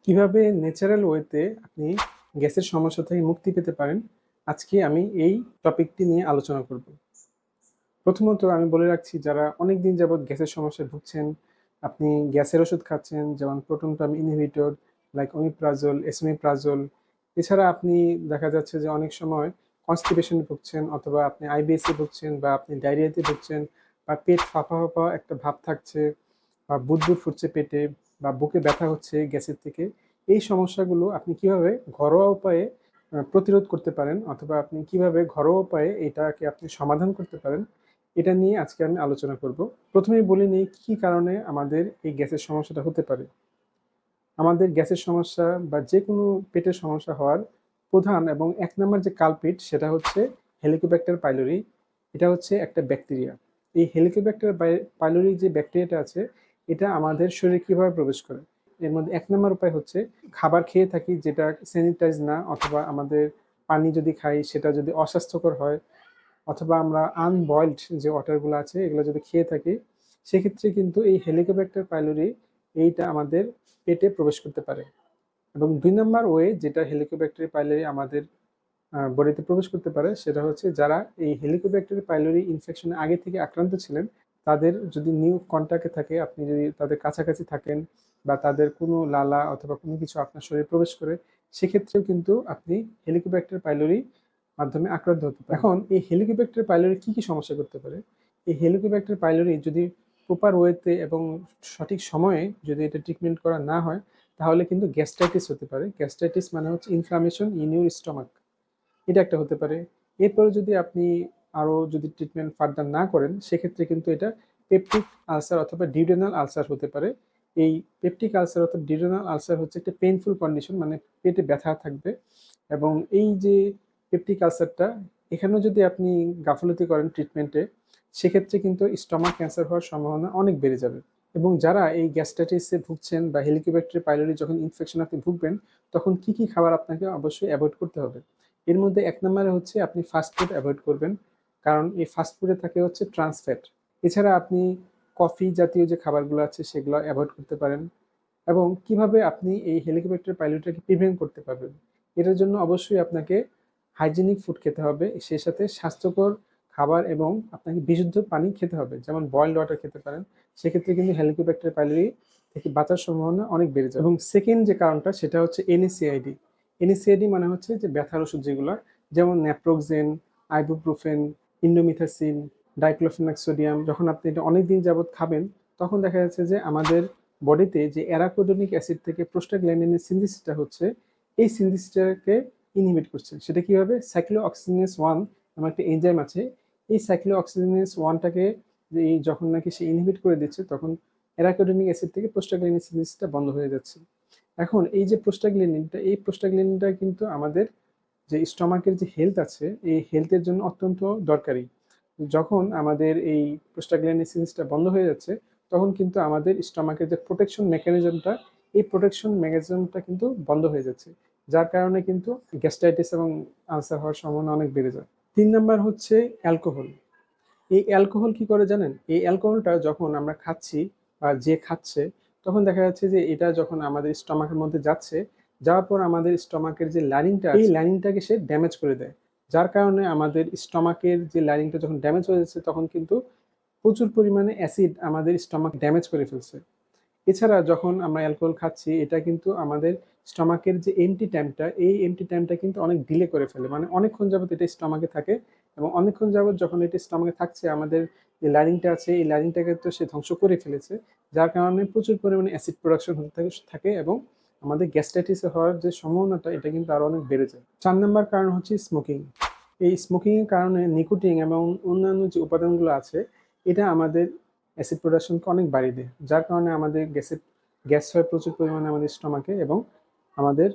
কিভাবে ন্যাচারাল ওয়েতে আপনি গ্যাসের সমস্যা থেকে মুক্তি পেতে পারেন, আজকে আমি এই টপিকটি নিয়ে আলোচনা করব। প্রথমত আমি বলে রাখছি, যারা অনেক দিন যাবৎ গ্যাসের সমস্যায় ভুগছেন, আপনি গ্যাসের ওষুধ খাচ্ছেন, যেমন প্রোটন পাম্প ইনহিবিটর লাইক ওমিপ্রাজোল, এসোমিপ্রাজোল। এছাড়া আপনি দেখা যাচ্ছে যে অনেক সময় কনস্টিপেশনে ভুগছেন, অথবা আপনি আইবিএসে ভুগছেন, বা আপনি ডায়রিয়াতে ভুগছেন, বা পেট ফাঁপা ফাঁপা একটা ভাব থাকছে, বা বুদবুদ ফুটছে পেটে, বা বুকে ব্যথা হচ্ছে গ্যাসের থেকে। এই সমস্যাগুলো আপনি কিভাবে ঘরোয়া উপায়ে প্রতিরোধ করতে পারেন, অথবা আপনি কিভাবে ঘরোয়া উপায়ে এটাকে আপনি সমাধান করতে পারেন, এটা নিয়ে আজকে আমি আলোচনা করব। প্রথমেই বলে নিই কি কি কারণে আমাদের এই গ্যাসের সমস্যাটা হতে পারে। আমাদের গ্যাসের সমস্যা বা যে কোনো পেটের সমস্যা হওয়ার প্রধান এবং এক নম্বর যে কালপিট, সেটা হচ্ছে হেলিকোব্যাক্টার পাইলোরি। এটা হচ্ছে একটা ব্যাকটেরিয়া। এই হেলিকোব্যাক্টার পাইলোরি যে ব্যাকটেরিয়াটা আছে, এটা আমাদের শরীরে কিভাবে প্রবেশ করে। এর মধ্যে এক নম্বর উপায় হচ্ছে খাবার খেয়ে থাকি যেটা স্যানিটাইজ না, অথবা আমাদের পানি যদি খাই সেটা যদি অস্বাস্থ্যকর হয়, অথবা আমরা আনবয়েলড যে ওয়াটারগুলো আছে এগুলো যদি খেয়ে থাকি, সেক্ষেত্রে কিন্তু এই হেলিকোব্যাক্টার পাইলোরি এইটা আমাদের পেটে প্রবেশ করতে পারে। এবং দুই নম্বর ওয়ে যেটা হেলিকোব্যাক্টারি পাইলোরি আমাদের বডিতে প্রবেশ করতে পারে, সেটা হচ্ছে যারা এই হেলিকোব্যাক্টারি পাইলোরি ইনফেকশনে আগে থেকে আক্রান্ত ছিলেন, তাদের যদি নিউ কন্ট্যাক্টে থাকে, আপনি যদি তাদের কাছাকাছি থাকেন, বা তাদের কোনো লালা অথবা কোনো কিছু আপনার শরীরে প্রবেশ করে, সেক্ষেত্রেও কিন্তু আপনি হেলিকোব্যাক্টার পাইলোরি মাধ্যমে আক্রান্ত হতে পারেন। এখন এই হেলিকোব্যাক্টার পাইলোরি কি কি সমস্যা করতে পারে? এই হেলিকোব্যাক্টার পাইলোরি যদি প্রপার ওয়েতে এবং সঠিক সময়ে যদি এটা ট্রিটমেন্ট করা না হয়, তাহলে কিন্তু গ্যাস্ট্রাইটিস হতে পারে। গ্যাস্ট্রাইটিস মানে হচ্ছে ইনফ্লামেশন ইন ইউর স্টমাক, এটা একটা হতে পারে। এরপরে যদি আপনি আরো যদি ট্রিটমেন্ট ফার্দার না করেন, সেক্ষেত্রে কিন্তু এটা পেপটিক আলসার অথবা ডিউডেনাল আলসার হতে পারে। এই পেপটিক আলসার অথবা ডিউডেনাল আলসার হচ্ছে একটা পেইনফুল কন্ডিশন, মানে পেটে ব্যথা থাকবে। এবং এই যে পেপটিক আলসারটা, এখানেও যদি আপনি গাফলতি করেন ট্রিটমেন্টে, সেক্ষেত্রে কিন্তু স্টমাক ক্যান্সার হওয়ার সম্ভাবনা অনেক বেড়ে যাবে। এবং যারা এই গ্যাস্ট্রাইটিসে ভুগছেন বা হেলিকোব্যাক্টারি পাইলোরি যখন ইনফেকশন আপনি ভুগবেন, তখন কি কি খাবার আপনাকে অবশ্যই অ্যাভয়েড করতে হবে। এর মধ্যে এক নম্বরে হচ্ছে আপনি ফাস্ট ফুড অ্যাভয়েড করবেন, কারণ এই ফাস্ট ফুডে থাকে হচ্ছে ট্রান্স ফ্যাট। এছাড়া আপনি কফি জাতীয় যে খাবারগুলো আছে সেগুলো অ্যাভয়েড করতে পারেন। এবং কিভাবে আপনি এই হেলিকোব্যাক্টার পাইলোরিটাকে প্রিভেন্ট করতে পারবেন, এটার জন্য অবশ্যই আপনাকে হাইজেনিক ফুড খেতে হবে, সেই সাথে স্বাস্থ্যকর খাবার, এবং আপনাকে বিশুদ্ধ পানি খেতে হবে, যেমন বয়েলড ওয়াটার খেতে পারেন। সেক্ষেত্রে কিন্তু হেলিকোব্যাক্টার পাইলোরি থেকে বাঁচার সম্ভাবনা অনেক বেড়ে যায়। এবং সেকেন্ড যে কারণটা, সেটা হচ্ছে এনএসিআইডি। এনএসিআইডি মানে হচ্ছে যে ব্যথার ওষুধ যেগুলো, যেমন ন্যাপ্রোক্সেন, আইবুপ্রোফেন, ইন্ডোমিথাসিন, ডাইক্লোফেনাক সোডিয়াম, যখন আপনি এটা অনেক দিন যাবত খাবেন, তখন দেখা যাচ্ছে যে আমাদের বডিতে যে অ্যারাকিডোনিক অ্যাসিড থেকে প্রোস্টাগ্ল্যান্ডিনের সিনথেসিসটা হচ্ছে, এই সিনথেসিসটাকে ইনহিবিট করছে। সেটা কিভাবে? সাইক্লোঅক্সিজেনেস 1 নামে একটা এনজাইম আছে। এই সাইক্লোঅক্সিজেনেস 1টাকে যখন নাকি সে ইনহিবিট করে দিচ্ছে, তখন অ্যারাকিডোনিক অ্যাসিড থেকে প্রোস্টাগ্ল্যান্ডিন সিনথেসিসটা বন্ধ হয়ে যাচ্ছে। এখন এই যে প্রোস্টাগ্ল্যান্ডিনটা কিন্তু আমাদের যে স্টমাকের যে হেলথ আছে, এই হেলথের জন্য অত্যন্ত দরকারি। যখন আমাদের এই প্রোস্টাগ্ল্যান্ডিন সিনথেসিসটা বন্ধ হয়ে যাচ্ছে, তখন কিন্তু আমাদের স্টমাকের যে প্রোটেকশন মেকানিজমটা, এই প্রোটেকশন মেকানিজমটা কিন্তু বন্ধ হয়ে যাচ্ছে, যার কারণে কিন্তু গ্যাস্ট্রাইটিস এবং আলসার হওয়ার সম্ভাবনা অনেক বেড়ে যায়। 3 নাম্বার হচ্ছে অ্যালকোহল। এই অ্যালকোহল কি করে জানেন? এই অ্যালকোহলটা যখন আমরা খাচ্ছি বা যে খাচ্ছে, তখন দেখা যাচ্ছে যে এটা যখন আমাদের স্টমাকের মধ্যে যাচ্ছে, যাওয়ার পর আমাদের স্টমাকের যে লাইনিংটা, এই লাইনিংটাকে সে ড্যামেজ করে দেয়। যার কারণে আমাদের স্টমাকের যে লাইনিংটা যখন ড্যামেজ হয়ে যাচ্ছে, তখন কিন্তু প্রচুর পরিমাণে অ্যাসিড আমাদের স্টমাক ড্যামেজ করে ফেলছে। এছাড়া যখন আমরা অ্যালকোহল খাচ্ছি, এটা কিন্তু আমাদের স্টমাকের যে এমটি টাইমটা, এই এমটি টাইমটা কিন্তু অনেক ডিলে করে ফেলে, মানে অনেকক্ষণ যাবত এটা স্টমাকে থাকে। এবং অনেকক্ষণ যাবত যখন এটা স্টমাকে থাকছে, আমাদের যে লাইনিংটা আছে এই লাইনিংটাকে তো সে ধ্বংস করে ফেলেছে, যার কারণে প্রচুর পরিমাণে অ্যাসিড প্রোডাকশন হতে থাকে, এবং আমাদের গ্যাস্ট্রাইটিস হওয়ার যে সম্ভাবনাটা, এটা কিন্তু আরো অনেক বেড়ে যায়। 4 নম্বর কারণ হচ্ছে স্মোকিং। এই স্মোকিং এর কারণে নিকোটিন এবং অন্যান্য যে উপাদানগুলো আছে, এটা আমাদের অ্যাসিড প্রোডাকশনকে অনেক বাড়িয়ে দেয়, যার কারণে আমাদের গ্যাস হয় প্রচুর পরিমাণে আমাদের স্টমাকে, এবং আমাদের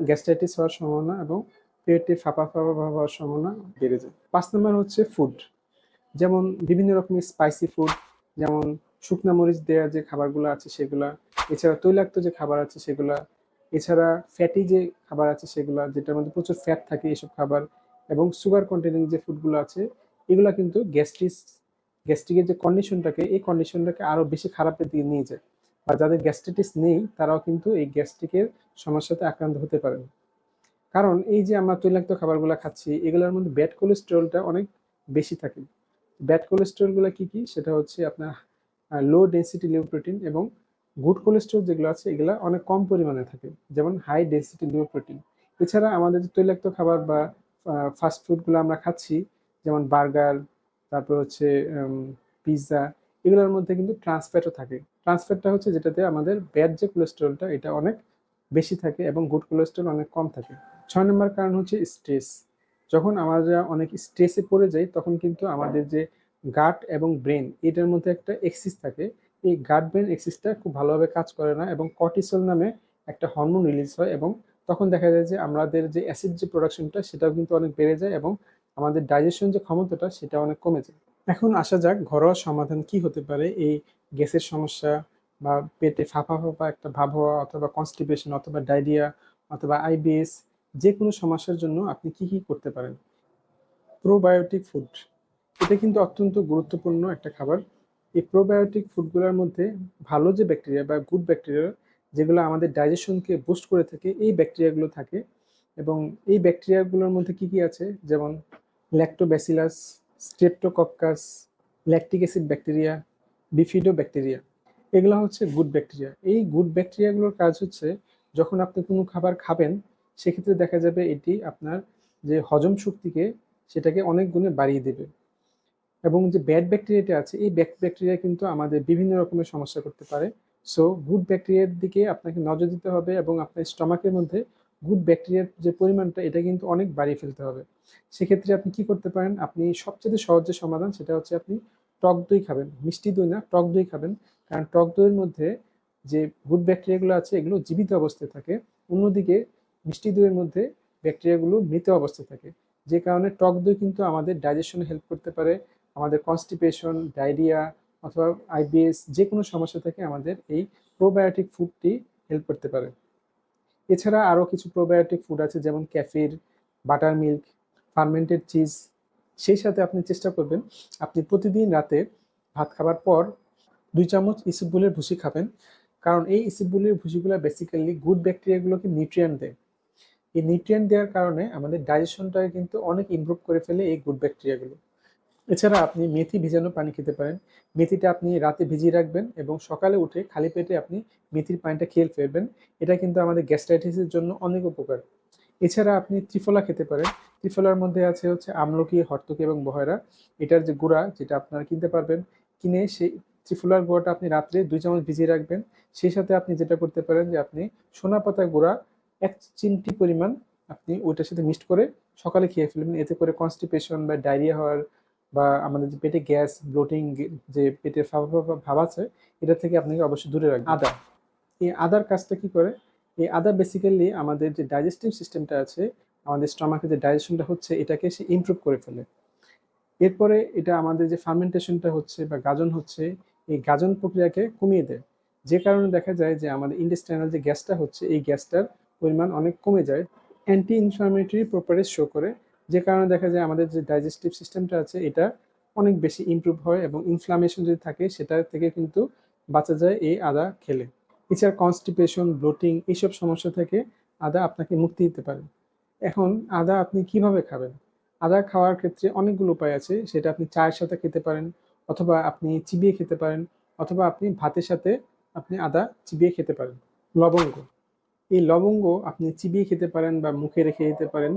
গ্যাস্ট্রাইটিস হওয়ার সম্ভাবনা এবং পেটে ফাঁপা ফাঁপা ভাব হওয়ার সম্ভাবনা বেড়ে যায়। 5 নম্বর হচ্ছে ফুড, যেমন বিভিন্ন রকমের স্পাইসি ফুড, যেমন শুকনা মরিচ দেওয়া যে খাবারগুলো আছে সেগুলা, এছাড়া তৈলাক্ত যে খাবার আছে সেগুলা, এছাড়া ফ্যাটি যে খাবার আছে সেগুলা, যেটার মধ্যে প্রচুর ফ্যাট থাকে এসব খাবার, এবং সুগার কন্টেনিং যে ফুডগুলো আছে, এগুলা কিন্তু গ্যাস্ট্রিকের যে কন্ডিশনটাকে, এই কন্ডিশনটাকে আরো বেশি খারাপের দিকে নিয়ে যায়। বা যাদের গ্যাস্ট্রাইটিস নেই তারাও কিন্তু এই গ্যাস্ট্রিকের সমস্যাতে আক্রান্ত হতে পারেন। কারণ এই যে আমরা তৈলাক্ত খাবারগুলো খাচ্ছি এগুলোর মধ্যে ব্যাড কোলেস্টেরলটা অনেক বেশি থাকে। ব্যাড কোলেস্টেরলগুলো কি কি? সেটা হচ্ছে আপনার লো ডেন্সিটি লিউপ্রোটিন এবং গুড কোলেস্টেরল যেগুলো আছে এগুলো অনেক কম পরিমাণে থাকে, যেমন হাই ডেন্সিটি লিউপ্রোটিন। এছাড়া আমাদের যে তৈলাক্ত খাবার বা ফাস্ট ফুডগুলো আমরা খাচ্ছি, যেমন বার্গার, তারপর হচ্ছে পিৎজা, এগুলোর মধ্যে কিন্তু ট্রান্সফ্যাটও থাকে। ট্রান্সফ্যাটটা হচ্ছে যেটাতে আমাদের ব্যাড যে কোলেস্টেরলটা এটা অনেক বেশি থাকে এবং গুড কোলেস্টেরল অনেক কম থাকে। 6 নম্বর কারণ হচ্ছে স্ট্রেস। যখন আমরা অনেক স্ট্রেসে পড়ে যাই তখন কিন্তু আমাদের যে গাট এবং ব্রেন এটার মধ্যে একটা এক্সিস থাকে, এই গাট ব্রেন এক্সিসটা খুব ভালোভাবে কাজ করে না এবং কর্টিসল নামে একটা হরমোন রিলিজ হয় এবং তখন দেখা যায় যে আমাদের যে অ্যাসিড যে প্রোডাকশনটা সেটাও কিন্তু অনেক বেড়ে যায় এবং আমাদের ডাইজেশন যে ক্ষমতাটা সেটা অনেক কমে যায়। এখন আসা যাক ঘরোয়া সমাধান কি হতে পারে এই গ্যাসের সমস্যা বা পেটে ফাঁপা ফাঁপা একটা ভাব হওয়া অথবা কনস্টিপেশন অথবা ডায়রিয়া অথবা আইবিএস, যে কোনো সমস্যার জন্য আপনি কি কি করতে পারেন। প্রোবায়োটিক ফুড, এটা কিন্তু অত্যন্ত গুরুত্বপূর্ণ একটা খাবার। এই প্রোবায়োটিক ফুডগুলোর মধ্যে ভালো যে ব্যাকটেরিয়া বা গুড ব্যাকটেরিয়া যেগুলো আমাদের ডাইজেশনকে বুস্ট করে থাকে এই ব্যাকটেরিয়াগুলো থাকে। এবং এই ব্যাকটেরিয়াগুলোর মধ্যে কি কি আছে, যেমন lactobacillus, streptococcus, lactic acid bacteria, bifido bacteria, এগুলো হচ্ছে গুড ব্যাকটেরিয়া। এই গুড ব্যাকটেরিয়াগুলোর কাজ হচ্ছে যখন আপনি কোনো খাবার খাবেন সেক্ষেত্রে দেখা যাবে এটি আপনার যে হজম শক্তিকে সেটাকে অনেক গুণে বাড়িয়ে দেবে। এবং যে ব্যাড ব্যাকটেরিয়াটা আছে এই ব্যাড ব্যাকটেরিয়া কিন্তু আমাদের বিভিন্ন রকমের সমস্যা করতে পারে। সো গুড ব্যাকটেরিয়ার দিকে আপনাকে নজর দিতে হবে এবং আপনার স্টমাকের মধ্যে গুড ব্যাকটেরিয়ার যে পরিমাণটা এটা কিন্তু অনেক বাড়িয়ে ফেলতে হবে। সেক্ষেত্রে আপনি কি করতে পারেন, আপনি সবচেয়ে সহজ যে সমাধান সেটা হচ্ছে আপনি টক দই খাবেন, মিষ্টি দই না, টক দই খাবেন। কারণ টক দইয়ের মধ্যে যে গুড ব্যাকটেরিয়াগুলো আছে এগুলো জীবিত অবস্থায় থাকে, অন্যদিকে মিষ্টি দইয়ের মধ্যে ব্যাকটেরিয়াগুলো মৃত অবস্থায় থাকে। যে কারণে টক দই কিন্তু আমাদের ডাইজেশনে হেল্প করতে পারে, আমাদের কনস্টিপেশন, ডায়রিয়া অথবা আইবিএস যে কোনো সমস্যা থেকে আমাদের এই প্রোবায়োটিক ফুডটি হেল্প করতে পারে। এছাড়া আরও কিছু প্রোবায়োটিক ফুড আছে যেমন ক্যাফির, বাটার মিল্ক, ফার্মেন্টেড চিজ। সেই সাথে আপনি চেষ্টা করবেন আপনি প্রতিদিন রাতে ভাত খাবার পর 2 চামচ ইসবগুলের ভুসি খাবেন। কারণ এই ইসবগুলের ভুসিগুলো বেসিক্যালি গুড ব্যাকটেরিয়াগুলোকে নিউট্রিয়েন্ট দেয়। এই নিউট্রিয়েন্ট দেওয়ার কারণে আমাদের ডাইজেশনটাকে কিন্তু অনেক ইমপ্রুভ করে ফেলে এই গুড ব্যাকটেরিয়াগুলো। এছাড়া আপনি মেথি ভিজানো পানি খেতে পারেন। মেথিটা আপনি রাতে ভিজিয়ে রাখবেন এবং সকালে উঠে খালি পেটে আপনি মেথির পানিটা খেয়ে ফেলবেন। এটা কিন্তু আমাদের গ্যাস্ট্রাইটিসের জন্য অনেক উপকার। এছাড়া আপনি ত্রিফলা খেতে পারেন। ত্রিফলার মধ্যে আছে হচ্ছে আমলকি, হর্তকি এবং বহেরা। এটার যে গুঁড়া যেটা আপনারা কিনতে পারবেন, কিনে সেই ত্রিফলার গুঁড়াটা আপনি রাত্রে 2 চামচ ভিজিয়ে রাখবেন। সেই সাথে আপনি যেটা করতে পারেন যে আপনি সোনা পাতা গুঁড়া 1 চিমটি পরিমাণ আপনি ওইটার সাথে মিক্সড করে সকালে খেয়ে ফেলবেন। এতে করে কনস্টিপেশন বা ডায়রিয়া হওয়ার বা আমাদের যে পেটে গ্যাস, ব্লোটিং, যে পেটের ফাঁপা ফাঁপা ভাব আছে এটা থেকে আপনাকে অবশ্যই দূরে রাখবেন। আদা, এই আদার কাজটা কি করে? এই আদা বেসিক্যালি আমাদের যে ডাইজেস্টিভ সিস্টেমটা আছে, আমাদের স্টমাকে যে ডাইজেশনটা হচ্ছে এটাকে সে ইমপ্রুভ করে ফেলে। এরপরে এটা আমাদের যে ফার্মেন্টেশনটা হচ্ছে বা গাজন হচ্ছে এই গাজন প্রক্রিয়াকে কমিয়ে দেয়। যে কারণে দেখা যায় যে আমাদের ইন্টেস্টাইনাল যে গ্যাসটা হচ্ছে এই গ্যাসটার পরিমাণ অনেক কমে যায়। অ্যান্টি ইনফ্লামেটরি প্রপার্টিজ শো করে, যে কারণে দেখা যায় আমাদের যে ডাইজেস্টিভ সিস্টেমটা আছে এটা অনেক বেশি ইমপ্রুভ হয় এবং ইনফ্লামেশন যদি থাকে সেটা থেকে কিন্তু বাঁচা যায় এই আদা খেলে। এছাড়া কনস্টিপেশন, ব্লোটিং এইসব সমস্যা থেকে আদা আপনাকে মুক্তি দিতে পারে। এখন আদা আপনি কিভাবে খাবেন? আদা খাওয়ার ক্ষেত্রে অনেকগুলো উপায় আছে। সেটা আপনি চায়ের সাথে খেতে পারেন, অথবা আপনি চিবিয়ে খেতে পারেন, অথবা আপনি ভাতের সাথে আপনি আদা চিবিয়ে খেতে পারেন। লবঙ্গ, এই লবঙ্গ আপনি চিবিয়ে খেতে পারেন বা মুখে রেখে দিতে পারেন।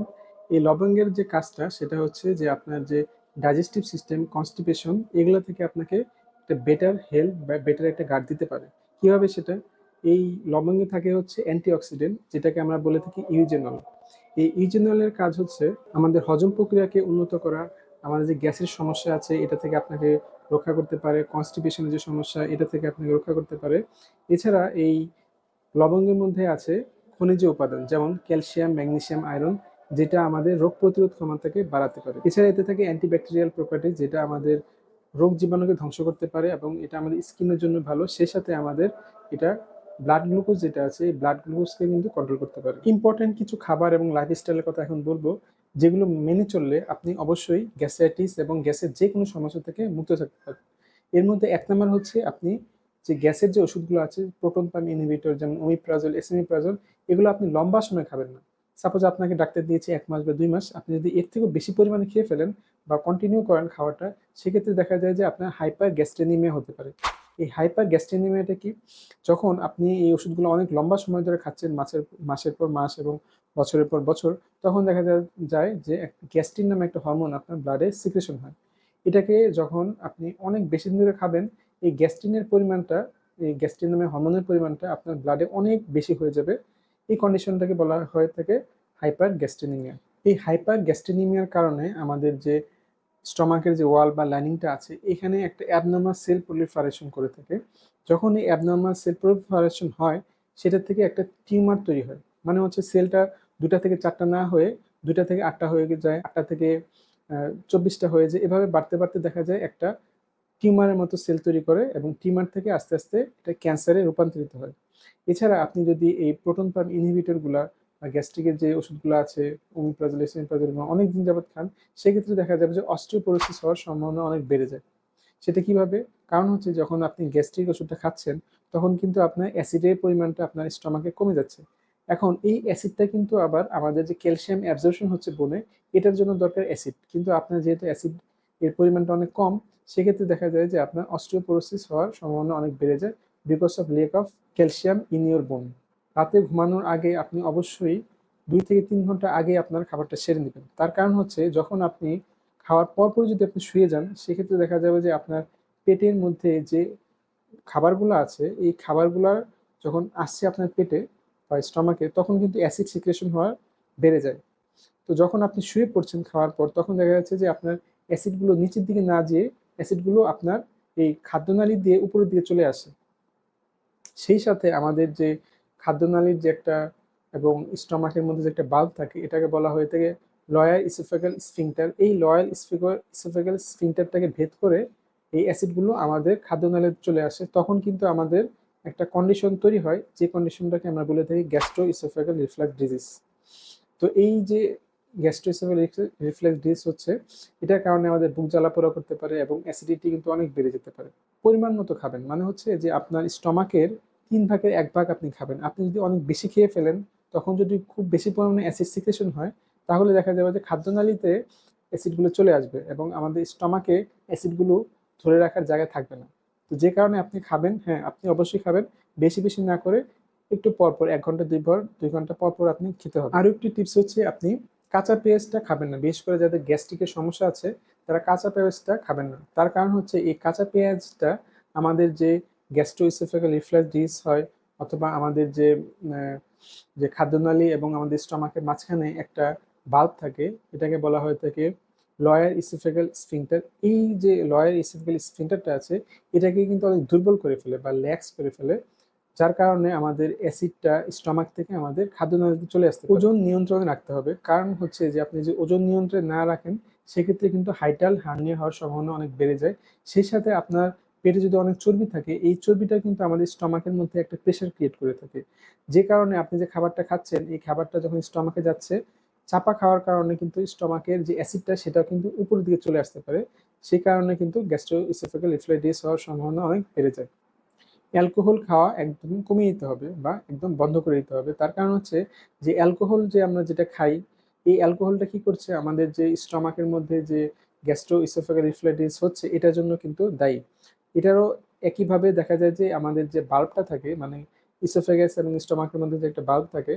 এই লবঙ্গের যে কাজটা সেটা হচ্ছে যে আপনার যে ডাইজেস্টিভ সিস্টেম, কনস্টিপেশন এগুলো থেকে আপনাকে একটা বেটার হেলথ বা বেটার একটা গার্ড দিতে পারে। কিভাবে সেটা? এই লবঙ্গে থাকে হচ্ছে অ্যান্টিঅক্সিডেন্ট যেটাকে আমরা বলে থাকি ইউজেনল। এই ইউজেনলের কাজ হচ্ছে আমাদের হজম প্রক্রিয়াকে উন্নত করা, আমাদের যে গ্যাসের সমস্যা আছে এটা থেকে আপনাকে রক্ষা করতে পারে, কনস্টিপেশনের যে সমস্যা এটা থেকে আপনাকে রক্ষা করতে পারে। এছাড়া এই লবঙ্গের মধ্যে আছে খনিজ উপাদান যেমন ক্যালসিয়াম, ম্যাগনেসিয়াম, আয়রন, যেটা আমাদের রোগ প্রতিরোধ ক্ষমতাকে বাড়াতে পারে। এছাড়া এতে থাকে অ্যান্টিব্যাকটেরিয়াল প্রপার্টি যেটা আমাদের রোগ জীবাণুকে ধ্বংস করতে পারে এবং এটা আমাদের স্কিনের জন্য ভালো। সেই সাথে আমাদের এটা ব্লাড গ্লুকোজ যেটা আছে এই ব্লাড গ্লুকোজকে কিন্তু কন্ট্রোল করতে পারে। ইম্পর্টেন্ট কিছু খাবার এবং লাইফস্টাইলের কথা এখন বলবো, যেগুলো মেনে চললে আপনি অবশ্যই গ্যাস্ট্রাইটিস এবং গ্যাসের যে কোনো সমস্যা থেকে মুক্ত থাকতে পারবেন। এর মধ্যে 1 নম্বর হচ্ছে আপনি যে গ্যাসের যে ওষুধগুলো আছে প্রোটন পাম্প ইনহিবিটর যেমন ওমিপ্রাজল এসএমিপ্রাজল, এগুলো আপনি লম্বা সময় খাবেন না। সাপোজ আপনাকে ডাক্তার দিয়েছে 1 মাস বা 2 মাস, আপনি যদি এর থেকেও বেশি পরিমাণে খেয়ে ফেলেন বা কন্টিনিউ করেন খাওয়াটা, সেক্ষেত্রে দেখা যায় যে আপনার হাইপার গ্যাস্ট্রেনিমিয়া হতে পারে। এই হাইপার গ্যাস্ট্রেনিমিয়াটা কি? যখন আপনি এই ওষুধগুলো অনেক লম্বা সময় ধরে খাচ্ছেন, মাসের পর মাস এবং বছরের পর বছর, তখন দেখা যায় যে গ্যাস্ট্রিন নামে একটা হরমোন আপনার ব্লাডে সিক্রেশন হয়। এটাকে যখন আপনি অনেক বেশি দিন ধরে খাবেন, এই গ্যাস্ট্রিনের পরিমাণটা, এই গ্যাস্ট্রিন নামে হরমোনের পরিমাণটা আপনার ব্লাডে অনেক বেশি হয়ে যাবে। এই কন্ডিশনটাকে বলা হয়ে থাকে হাইপার গ্যাস্ট্রেনিমিয়া। এই হাইপার গ্যাস্ট্রেনিমিয়ার কারণে আমাদের যে স্টমাকের যে ওয়াল বা লাইনিংটা আছে, এখানে একটা অ্যাবনর্মাল সেল প্রলিফারেশন করে থাকে। যখন এই অ্যাবনর্মাল সেল প্রলিফারেশন হয়, সেটা থেকে একটা টিউমার তৈরি হয়। মানে হচ্ছে সেলটা 2টা থেকে 4টা না হয়ে 2টা থেকে 8টা হয়ে যায়, 8টা থেকে 24টা হয়ে যায়। এভাবে বাড়তে বাড়তে দেখা যায় একটা টিউমারের মতো সেল তৈরি করে এবং টিউমার থেকে আস্তে আস্তে এটা ক্যান্সারে রূপান্তরিত হয়। এছাড়া আপনি যদি এই প্রোটন পাম্প ইনহিবিটরগুলা বা গ্যাস্ট্রিকের যে ওষুধগুলো আছে ওমিপ্রাজল এসএমিপ্রাজল অনেক দিন যাবত খান, সেক্ষেত্রে দেখা যাবে যে অস্টিওপোরোসিস হওয়ার সম্ভাবনা অনেক বেড়ে যায়। সেটা কিভাবে? কারণ হচ্ছে যখন আপনি গ্যাস্ট্রিক ওষুধটা খাচ্ছেন, তখন কিন্তু আপনার অ্যাসিডের পরিমাণটা আপনার স্টমাকে কমে যাচ্ছে। এখন এই অ্যাসিডটা কিন্তু আবার আমাদের যে ক্যালসিয়াম অ্যাবজর্পশন হচ্ছে বোনে, এটার জন্য দরকার অ্যাসিড। কিন্তু আপনার যেহেতু অ্যাসিড এর পরিমাণটা অনেক কম, সেক্ষেত্রে দেখা যায় যে আপনার অস্টিওপোরোসিস হওয়ার সম্ভাবনা অনেক বেড়ে যায় because of lake of calcium in your বোন। রাতে ঘুমানোর আগে আপনি অবশ্যই 2 থেকে 3 ঘন্টা আগে আপনার খাবারটা সেরে নেবেন। তার কারণ হচ্ছে যখন আপনি খাওয়ার পরপর যদি আপনি শুয়ে যান, সেক্ষেত্রে দেখা যাবে যে আপনার পেটের মধ্যে যে খাবারগুলো আছে, এই খাবারগুলার যখন আসছে আপনার পেটে বা স্টমাকে, তখন কিন্তু অ্যাসিড সিক্রেশন হওয়া বেড়ে যায়। তো যখন আপনি শুয়ে পড়ছেন খাওয়ার পর, তখন দেখা যাচ্ছে যে আপনার অ্যাসিডগুলো নিচের দিকে না যেয়ে অ্যাসিডগুলো আপনার এই খাদ্যনালী দিয়ে উপরের দিকে চলে আসে। সেই সাথে আমাদের যে খাদ্যনালীর যে একটা এবং স্টমাকের মধ্যে যে একটা বাল্ব থাকে, এটাকে বলা হয়ে থাকে লয়ার ইসোফেগাল স্ফিংটার। এই লয়ার ইসোফেগাল স্ফিংটারটাকে ভেদ করে এই অ্যাসিডগুলো আমাদের খাদ্যনালীতে চলে আসে। তখন কিন্তু আমাদের একটা কন্ডিশন তৈরি হয়, যে কন্ডিশনটাকে আমরা বলে থাকি গ্যাস্ট্রো ইসোফেগাল রিফ্লাক্স ডিজিজ। তো এই যে গ্যাস্ট্রো ইসোফেগাল রিফ্লাক্স ডিজিজ হচ্ছে, এটার কারণে আমাদের বুক জ্বালাপোড়া করতে পারে এবং অ্যাসিডিটি কিন্তু অনেক বেড়ে যেতে পারে। পরিমাণ মতো খাবেন, মানে হচ্ছে যে আপনার স্টমাকের 3 ভাগের 1 ভাগ আপনি খাবেন। আপনি যদি অনেক বেশি খেয়ে ফেলেন, তখন যদি খুব বেশি পরিমাণে অ্যাসিড সিক্রেশন হয়, তাহলে দেখা যাবে যে খাদ্যনালীতে অ্যাসিডগুলো চলে আসবে এবং আমাদের স্টমাকে অ্যাসিডগুলো ধরে রাখার জায়গা থাকবে না। তো যে কারণে আপনি খাবেন, হ্যাঁ আপনি অবশ্যই খাবেন, বেশি বেশি না করে একটু পরপর 1 ঘন্টা 2 ঘন্টা পর পর আপনি খেতে হবে। আরও একটি টিপস হচ্ছে আপনি কাঁচা পেঁয়াজটা খাবেন না। বিশেষ করে যাদের গ্যাস্ট্রিকের সমস্যা আছে, তারা কাঁচা পেঁয়াজটা খাবেন না। তার কারণ হচ্ছে এই কাঁচা পেঁয়াজটা আমাদের যে গ্যাস্ট্রোইসোফেগাল রিফ্লাক্স ডিজিজ হয়, অথবা আমাদের যে যে খাদ্যনালী এবং আমাদের স্টমাকের মাঝখানে একটা বাল্ব থাকে, এটাকে বলা হয়ে থাকে লয়ার ইসোফেগাল স্ফিংটার। এই যে লয়ার ইসোফেগাল স্ফিংটারটা আছে, এটাকে কিন্তু অনেক দুর্বল করে ফেলে বা ল্যাক্স করে ফেলে, যার কারণে আমাদের অ্যাসিডটা স্টমাক থেকে আমাদের খাদ্যনালীতে চলে আসতে পারে। ওজন নিয়ন্ত্রণে রাখতে হবে, কারণ হচ্ছে যে আপনি যে ওজন নিয়ন্ত্রণে না রাখেন, সেক্ষেত্রে কিন্তু হাইটাল হার্নিয়া হওয়ার সম্ভাবনা অনেক বেড়ে যায়। সেই সাথে আপনার পেটে যদি অনেক চর্বি থাকে, এই চর্বিটা কিন্তু আমাদের স্টমাকের মধ্যে একটা প্রেশার ক্রিয়েট করে থাকে, যে কারণে আপনি যে খাবারটা খাচ্ছেন, এই খাবারটা যখন স্টমাকে যাচ্ছে, চাপা খাওয়ার কারণে কিন্তু স্টমাকের যে অ্যাসিডটা সেটাও কিন্তু উপরের দিকে চলে আসতে পারে। সেই কারণে কিন্তু গ্যাস্ট্রো ইসোফেগাল রিফ্লাক্স হওয়ার সম্ভাবনা অনেক বেড়ে যায়। অ্যালকোহল খাওয়া একদম কমিয়ে দিতে হবে বা একদম বন্ধ করে দিতে হবে। তার কারণ হচ্ছে যে অ্যালকোহল যে আমরা যেটা খাই, এই অ্যালকোহলটা কি করছে, আমাদের যে স্টমাকের মধ্যে যে গ্যাস্ট্রো ইসোফেগাল রিফ্লাক্স হচ্ছে, এটার জন্য কিন্তু দায়ী। এটারও একইভাবে দেখা যায় যে আমাদের যে বাল্বটা থাকে, মানে ইসোফেগাস এবং স্টমাকের মধ্যে যে একটা বাল্ব থাকে,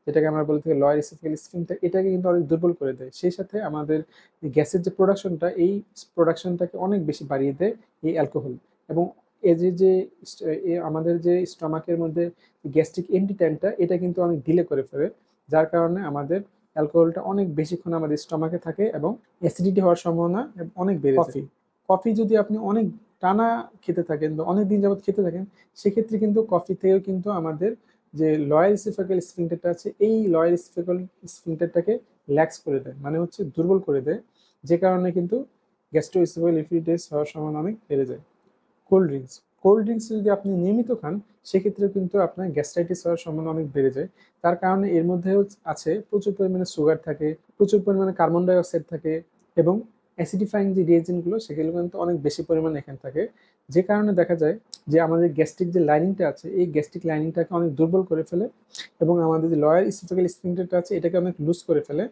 যেটাকে আমরা বলে থাকি লয়ার ইসোফেগাল স্ফিংটার, এটাকে কিন্তু অনেক দুর্বল করে দেয়। সেই সাথে আমাদের গ্যাসের যে প্রোডাকশনটা, এই প্রোডাকশনটাকে অনেক বেশি বাড়িয়ে দেয় এই অ্যালকোহল। এবং এই যে আমাদের যে স্টমাকের মধ্যে গ্যাস্ট্রিক এন্টি টাইমটা, এটা কিন্তু অনেক ডিলে করে ফেলে, যার কারণে আমাদের অ্যালকোহলটা অনেক বেশিক্ষণ আমাদের স্টমাকে থাকে এবং অ্যাসিডিটি হওয়ার সম্ভাবনা অনেক বেড়ে যায়। কফি যদি আপনি অনেক টানা খেতে থাকেন বা অনেক দিন যাবত খেতে থাকেন, সেক্ষেত্রে কিন্তু কফি থেকেও কিন্তু আমাদের যে লয়ার ইসোফেগাল স্ফিংটারটা আছে, এই লয়ার ইসোফেগাল স্ফিংটারটাকে ল্যাক্স করে দেয়, মানে হচ্ছে দুর্বল করে দেয়, যে কারণে কিন্তু গ্যাস্ট্রো ইসোফেগাল রিফ্লাক্স হওয়ার সম্ভাবনা অনেক বেড়ে যায়। কোল্ড ড্রিঙ্কস যদি আপনি নিয়মিত খান, সেক্ষেত্রে কিন্তু আপনার গ্যাস্ট্রাইটিস হওয়ার সম্ভাবনা অনেক বেড়ে যায়। তার কারণে এর মধ্যেও আছে প্রচুর পরিমাণে সুগার থাকে, প্রচুর পরিমাণে কার্বন ডাই অক্সাইড থাকে এবং অ্যাসিডিফাইং যে রিয়েজেন্টগুলো, সেগুলো কিন্তু অনেক বেশি পরিমাণে এখানে থাকে, যে কারণে দেখা যায় যে আমাদের গ্যাস্ট্রিক যে লাইনিংটা আছে এই গ্যাস্ট্রিক লাইনিংটাকে অনেক দুর্বল করে ফেলে এবং আমাদের যে লয়ার ইসোফেগাল স্ফিংক্টারটা আছে এটাকে অনেক লুজ করে ফেলে,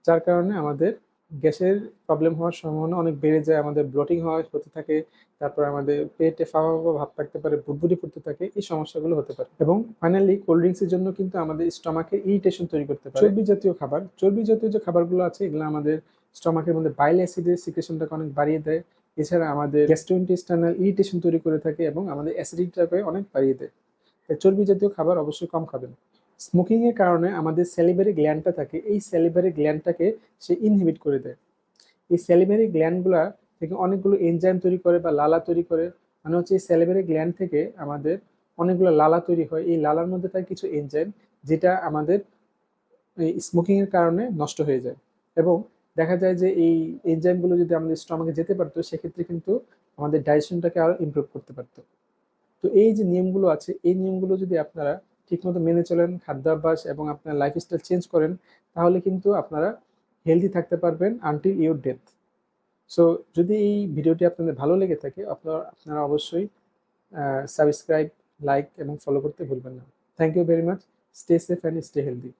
যার কারণে আমাদের গ্যাসের প্রবলেম হওয়ার সম্ভাবনা অনেক বেড়ে যায়, আমাদের ব্লটিং হতে থাকে, তারপর আমাদের পেটে ফাঁপা ফাঁপা ভাব থাকতে পারে, বুদবুদি ফুটতে থাকে, এই সমস্যাগুলো হতে পারে। এবং ফাইনালি কোল্ড ড্রিঙ্কসের জন্য কিন্তু আমাদের স্টমাকে ইরিটেশন তৈরি করতে পারে। চর্বি জাতীয় খাবার, চর্বি জাতীয় যে খাবারগুলো আছে এগুলো আমাদের স্টমাকের মধ্যে বাইল অ্যাসিডের সিক্রেশনটাকে অনেক বাড়িয়ে দেয়, এছাড়া আমাদের গ্যাস্ট্রোইন্টেস্টাইনাল ইরিটেশন তৈরি করে থাকে এবং আমাদের অ্যাসিডিটিটাকে অনেক বাড়িয়ে দেয়। তাই চর্বি জাতীয় খাবার অবশ্যই কম খাবেন। স্মোকিং এর কারণে আমাদের স্যালিভারি গ্ল্যান্ডটা থাকে, এই স্যালিভারি গ্ল্যান্ডটাকে সে ইনহিবিট করে দেয়। এই স্যালিভারি গ্ল্যান্ডগুলা থেকে অনেকগুলো এনজাইম তৈরি করে বা লালা তৈরি করে, মানে হচ্ছে এই স্যালিভারি গ্ল্যান্ড থেকে আমাদের অনেকগুলো লালা তৈরি হয়, এই লালার মধ্যে থাকে কিছু এনজাইম যেটা আমাদের এই স্মোকিং এর কারণে নষ্ট হয়ে যায়। এবং দেখা যায় যে এই এনজাইমগুলো যদি আমাদের স্টমাকে যেতে পারতো সেক্ষেত্রে কিন্তু আমাদের ডাইজেশনটাকে আরো ইমপ্রুভ করতে পারতো। তো এই যে নিয়মগুলো আছে এই নিয়মগুলো যদি আপনারা ঠিকমতো মেনে চলেন, খাদ্যাভ্যাস এবং আপনার লাইফস্টাইল চেঞ্জ করেন, তাহলে কিন্তু আপনারা হেলদি থাকতে পারবেন আনটিল ইউর ডেথ। সো যদি এই ভিডিওটি আপনাদের ভালো লেগে থাকে আপনারা অবশ্যই সাবস্ক্রাইব, লাইক এবং ফলো করতে ভুলবেন না। Thank you very much. Stay safe and stay healthy.